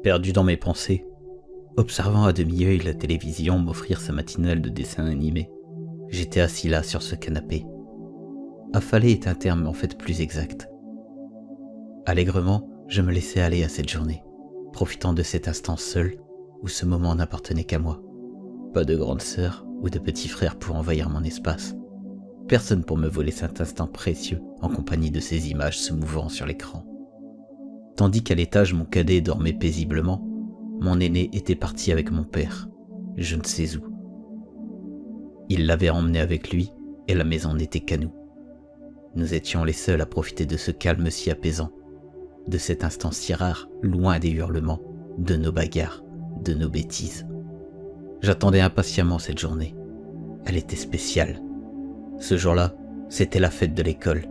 Perdu dans mes pensées, observant à demi-œil la télévision m'offrir sa matinale de dessins animés, j'étais assis là sur ce canapé. Affalé est un terme en fait plus exact. Allègrement, je me laissais aller à cette journée, profitant de cet instant seul où ce moment n'appartenait qu'à moi. Pas de grande sœur ou de petit frère pour envahir mon espace. Personne pour me voler cet instant précieux en compagnie de ces images se mouvant sur l'écran. Tandis qu'à l'étage mon cadet dormait paisiblement, mon aîné était parti avec mon père, je ne sais où. Il l'avait emmené avec lui et la maison n'était qu'à nous. Nous étions les seuls à profiter de ce calme si apaisant, de cet instant si rare, loin des hurlements, de nos bagarres, de nos bêtises. J'attendais impatiemment cette journée. Elle était spéciale. Ce jour-là, c'était la fête de l'école,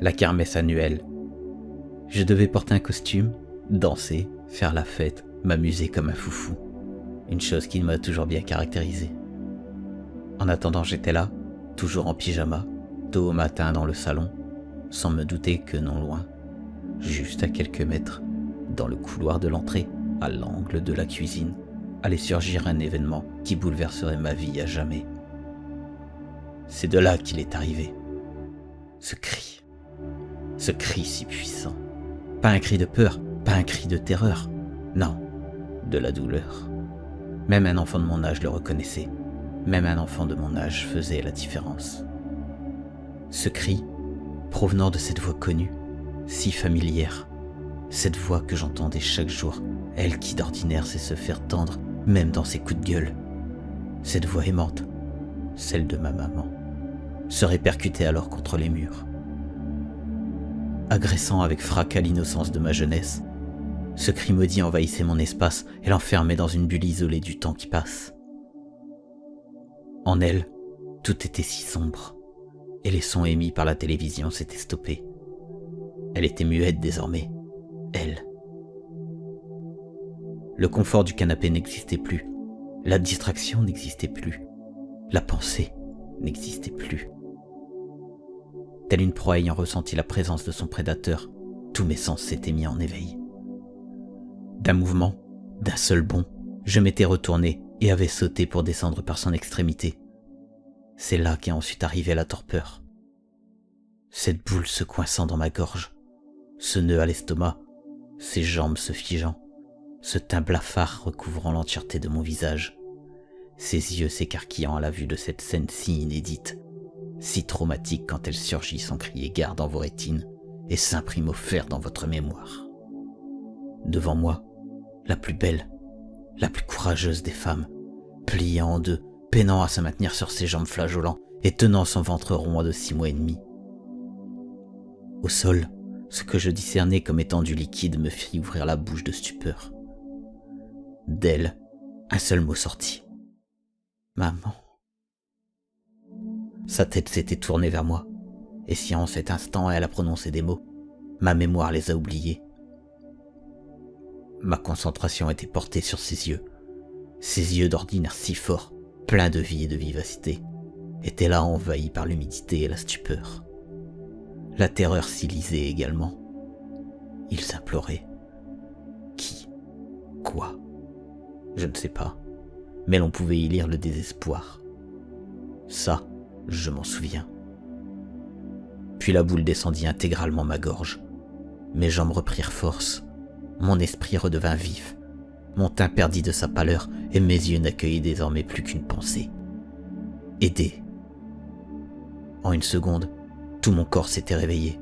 la kermesse annuelle. Je devais porter un costume, danser, faire la fête, m'amuser comme un foufou. Une chose qui m'a toujours bien caractérisé. En attendant, j'étais là, toujours en pyjama, tôt au matin dans le salon, sans me douter que non loin, juste à quelques mètres, dans le couloir de l'entrée, à l'angle de la cuisine, allait surgir un événement qui bouleverserait ma vie à jamais. C'est de là qu'il est arrivé. Ce cri si puissant. Pas un cri de peur, pas un cri de terreur, non, de la douleur. Même un enfant de mon âge le reconnaissait, même un enfant de mon âge faisait la différence. Ce cri, provenant de cette voix connue, si familière, cette voix que j'entendais chaque jour, elle qui d'ordinaire sait se faire tendre, même dans ses coups de gueule. Cette voix aimante, celle de ma maman, se répercutait alors contre les murs. Agressant avec fracas l'innocence de ma jeunesse, ce cri maudit envahissait mon espace et l'enfermait dans une bulle isolée du temps qui passe. En elle, tout était si sombre, et les sons émis par la télévision s'étaient stoppés. Elle était muette désormais, elle. Le confort du canapé n'existait plus, la distraction n'existait plus, la pensée n'existait plus. Telle une proie ayant ressenti la présence de son prédateur, tous mes sens s'étaient mis en éveil. D'un mouvement, d'un seul bond, je m'étais retourné et avais sauté pour descendre par son extrémité. C'est là qu'est ensuite arrivée la torpeur. Cette boule se coinçant dans ma gorge, ce nœud à l'estomac, ses jambes se figeant, ce teint blafard recouvrant l'entièreté de mon visage, ses yeux s'écarquillant à la vue de cette scène si inédite, si traumatique quand elle surgit sans crier gare dans vos rétines et s'imprime au fer dans votre mémoire. Devant moi, la plus belle, la plus courageuse des femmes, pliée en deux, peinant à se maintenir sur ses jambes flageolants et tenant son ventre rond de 6 mois et demi. Au sol, ce que je discernais comme étant du liquide me fit ouvrir la bouche de stupeur. D'elle, un seul mot sortit. Maman. Sa tête s'était tournée vers moi, et si en cet instant elle a prononcé des mots, ma mémoire les a oubliés. Ma concentration était portée sur ses yeux d'ordinaire si forts, pleins de vie et de vivacité, étaient là envahis par l'humidité et la stupeur. La terreur s'y lisait également. Ils imploraient. Qui? Quoi? Je ne sais pas, mais l'on pouvait y lire le désespoir. Ça, je m'en souviens. Puis la boule descendit intégralement ma gorge. Mes jambes reprirent force. Mon esprit redevint vif. Mon teint perdit de sa pâleur et mes yeux n'accueillaient désormais plus qu'une pensée. Aider. En une seconde, tout mon corps s'était réveillé.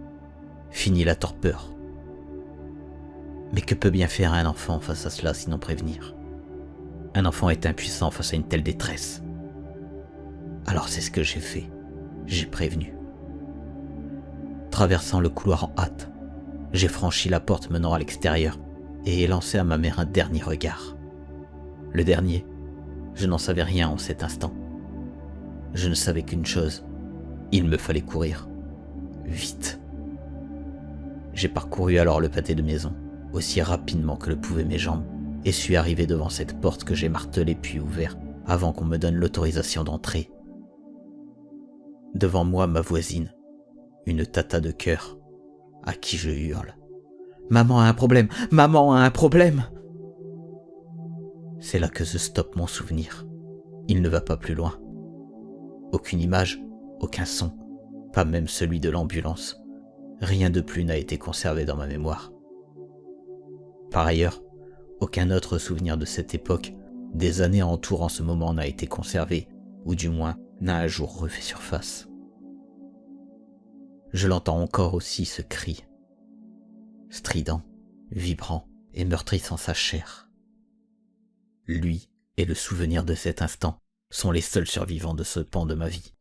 Fini la torpeur. Mais que peut bien faire un enfant face à cela sinon prévenir? Un enfant est impuissant face à une telle détresse. Alors c'est ce que j'ai fait. J'ai prévenu. Traversant le couloir en hâte, j'ai franchi la porte menant à l'extérieur et ai lancé à ma mère un dernier regard. Le dernier, je n'en savais rien en cet instant. Je ne savais qu'une chose, il me fallait courir. Vite. J'ai parcouru alors le pâté de maison, aussi rapidement que le pouvaient mes jambes, et suis arrivé devant cette porte que j'ai martelée puis ouverte avant qu'on me donne l'autorisation d'entrer. Devant moi, ma voisine, une tata de cœur, à qui je hurle. « Maman a un problème! Maman a un problème !» C'est là que se stoppe mon souvenir. Il ne va pas plus loin. Aucune image, aucun son, pas même celui de l'ambulance. Rien de plus n'a été conservé dans ma mémoire. Par ailleurs, aucun autre souvenir de cette époque, des années entourant ce moment, n'a été conservé, ou du moins n'a un jour refait surface. Je l'entends encore aussi, ce cri, strident, vibrant et meurtrissant sa chair. Lui et le souvenir de cet instant sont les seuls survivants de ce pan de ma vie.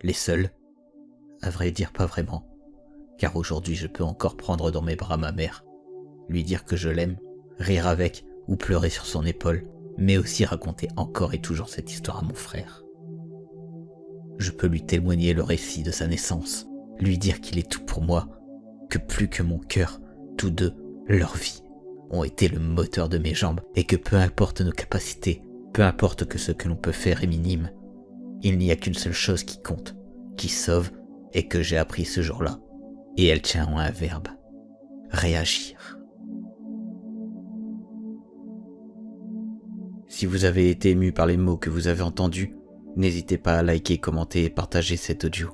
Les seuls, à vrai dire pas vraiment, car aujourd'hui je peux encore prendre dans mes bras ma mère, lui dire que je l'aime, rire avec ou pleurer sur son épaule, mais aussi raconter encore et toujours cette histoire à mon frère. Je peux lui témoigner le récit de sa naissance, lui dire qu'il est tout pour moi, que plus que mon cœur, tous deux, leur vie, ont été le moteur de mes jambes et que peu importe nos capacités, peu importe que ce que l'on peut faire est minime, il n'y a qu'une seule chose qui compte, qui sauve et que j'ai appris ce jour-là. Et elle tient en un verbe, réagir. Si vous avez été ému par les mots que vous avez entendus, n'hésitez pas à liker, commenter et partager cet audio.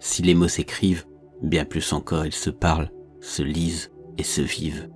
Si les mots s'écrivent, bien plus encore ils se parlent, se lisent et se vivent.